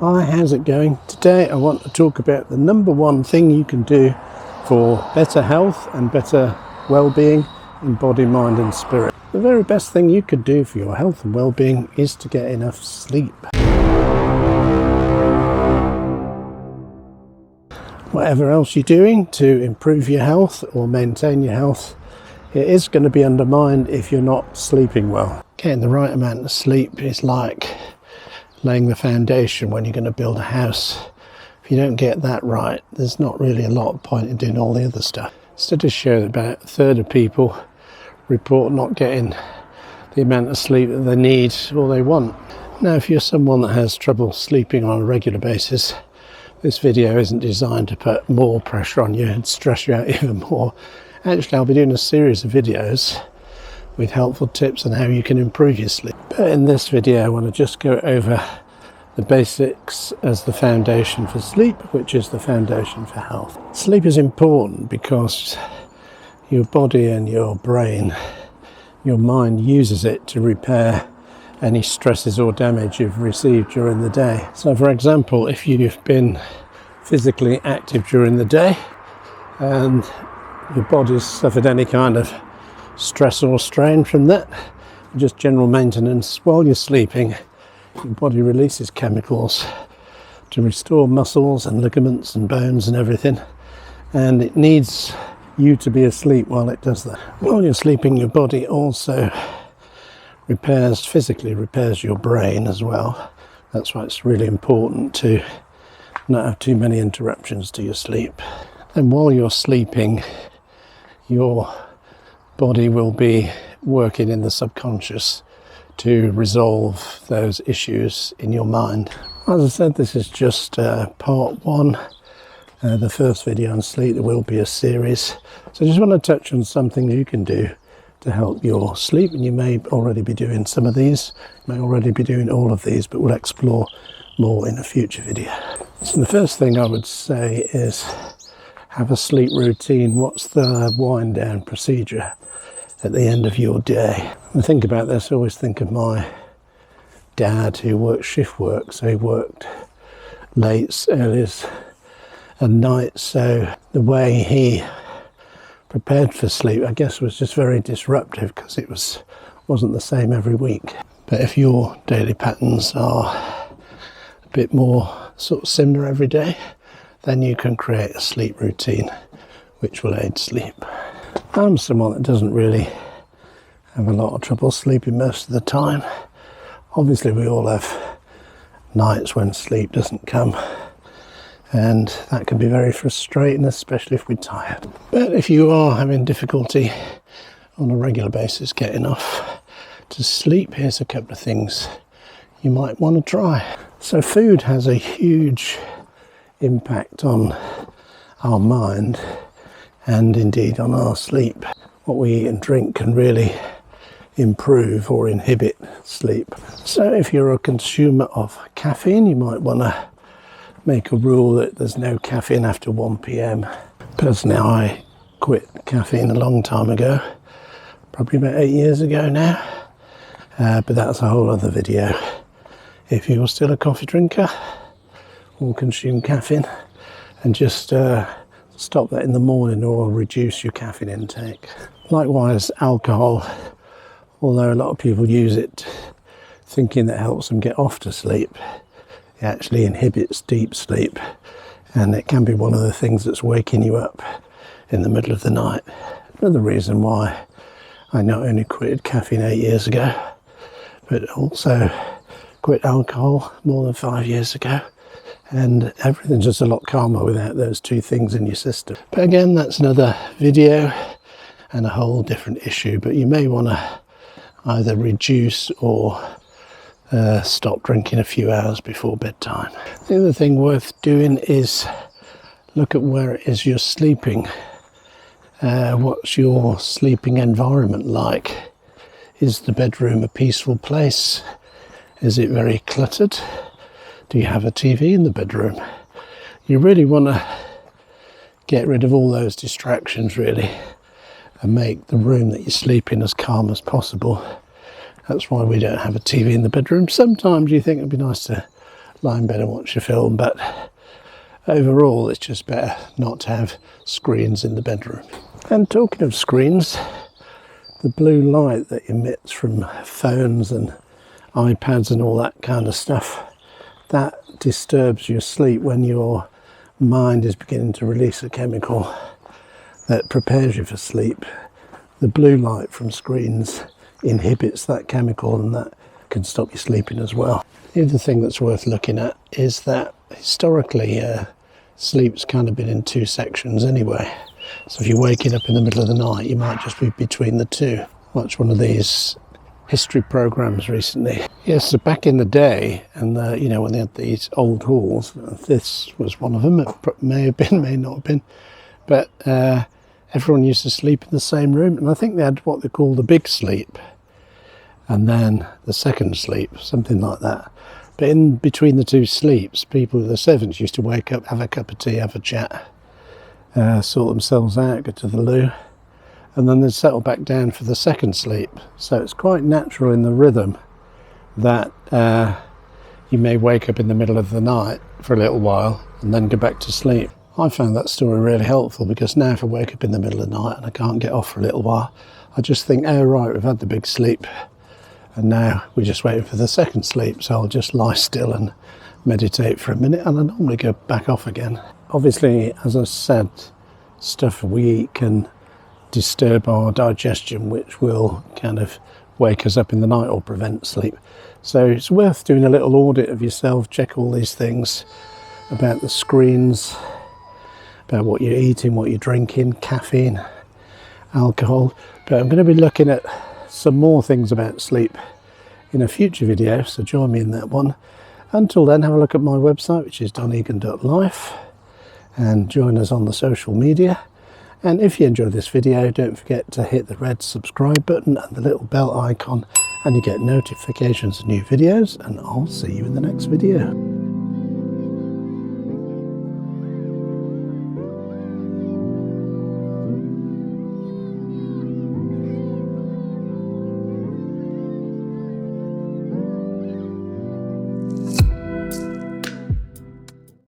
Hi, how's it going? Today I want to talk about the number one thing you can do for better health and better well-being in body, mind and spirit. The very best thing you could do for your health and well-being is to get enough sleep. Whatever else you're doing to improve your health or maintain your health, it is going to be undermined if you're not sleeping well. Getting the right amount of sleep is like laying the foundation when you're going to build a house. If you don't get that right, there's not really a lot of point in doing all the other stuff. Studies show that about a third of people report not getting the amount of sleep that they need or they want. Now, if you're someone that has trouble sleeping on a regular basis, this video isn't designed to put more pressure on you and stress you out even more. Actually, I'll be doing a series of videos with helpful tips on how you can improve your sleep. But in this video I want to just go over the basics as the foundation for sleep, which is the foundation for health. Sleep is important because your body and your brain, your mind uses it to repair any stresses or damage you've received during the day. So for example, if you've been physically active during the day and your body's suffered any kind of stress or strain from that, just general maintenance, while you're sleeping, your body releases chemicals to restore muscles and ligaments and bones and everything, and it needs you to be asleep while it does that. While you're sleeping, your body also physically repairs your brain as well. That's why it's really important to not have too many interruptions to your sleep. And while you're sleeping, your body will be working in the subconscious to resolve those issues in your mind. As I said, this is just part one, the first video on sleep. There will be a series. So I just want to touch on some things you can do to help your sleep, and you may already be doing some of these, you may already be doing all of these, but we'll explore more in a future video. So the first thing I would say is have a sleep routine. What's the wind down procedure at the end of your day? When I think about this, I always think of my dad who worked shift work, so he worked late, early and night, so the way he prepared for sleep, I guess, was just very disruptive because it wasn't the same every week. But if your daily patterns are a bit more sort of similar every day, then you can create a sleep routine which will aid sleep. I'm someone that doesn't really have a lot of trouble sleeping most of the time. Obviously we all have nights when sleep doesn't come, and that can be very frustrating, especially if we're tired. But if you are having difficulty on a regular basis getting off to sleep, here's a couple of things you might want to try. So food has a huge impact on our mind and indeed on our sleep. What we eat and drink can really improve or inhibit sleep. So if you're a consumer of caffeine, you might want to make a rule that there's no caffeine after 1 p.m. Personally, I quit caffeine a long time ago, probably about 8 years ago now, but that's a whole other video. If you're still a coffee drinker or consume caffeine, and just stop that in the morning or reduce your caffeine intake. Likewise, alcohol, although a lot of people use it thinking that helps them get off to sleep, it actually inhibits deep sleep, and it can be one of the things that's waking you up in the middle of the night. Another reason why I not only quitted caffeine 8 years ago, but also quit alcohol more than 5 years ago. And everything's just a lot calmer without those two things in your system. But again, that's another video and a whole different issue. But you may want to either reduce or stop drinking a few hours before bedtime. The other thing worth doing is look at where it is you're sleeping. What's your sleeping environment like? Is the bedroom a peaceful place? Is it very cluttered? Do you have a TV in the bedroom? You really want to get rid of all those distractions really and make the room that you sleep in as calm as possible. That's why we don't have a TV in the bedroom. Sometimes you think it'd be nice to lie in bed and watch a film, but overall it's just better not to have screens in the bedroom. And talking of screens, the blue light that emits from phones and iPads and all that kind of stuff, that disturbs your sleep when your mind is beginning to release a chemical that prepares you for sleep. The blue light from screens inhibits that chemical, and that can stop you sleeping as well. The other thing that's worth looking at is that historically sleep's kind of been in two sections anyway. So if you're waking up in the middle of the night, you might just be between the two. Watched one of these history programs recently. Yes, so back in the day, and you know, when they had these old halls, this was one of them. It may have been, may not have been, but everyone used to sleep in the same room, and I think they had what they call the big sleep, and then the second sleep, something like that. But in between the two sleeps, people, the servants, used to wake up, have a cup of tea, have a chat, sort themselves out, go to the loo, and then they'd settle back down for the second sleep. So it's quite natural in the rhythm that you may wake up in the middle of the night for a little while and then go back to sleep. I found that story really helpful, because now if I wake up in the middle of the night and I can't get off for a little while, I just think, oh right, we've had the big sleep and now we're just waiting for the second sleep, so I'll just lie still and meditate for a minute, and I normally go back off again. Obviously, as I said, stuff we eat can disturb our digestion, which will kind of wake us up in the night or prevent sleep. So it's worth doing a little audit of yourself, check all these things about the screens, about what you're eating, what you're drinking, caffeine, alcohol. But I'm going to be looking at some more things about sleep in a future video, so join me in that one. Until then, have a look at my website, which is donegan.life, and join us on the social media. And if you enjoyed this video, don't forget to hit the red subscribe button and the little bell icon, and you get notifications of new videos, and I'll see you in the next video.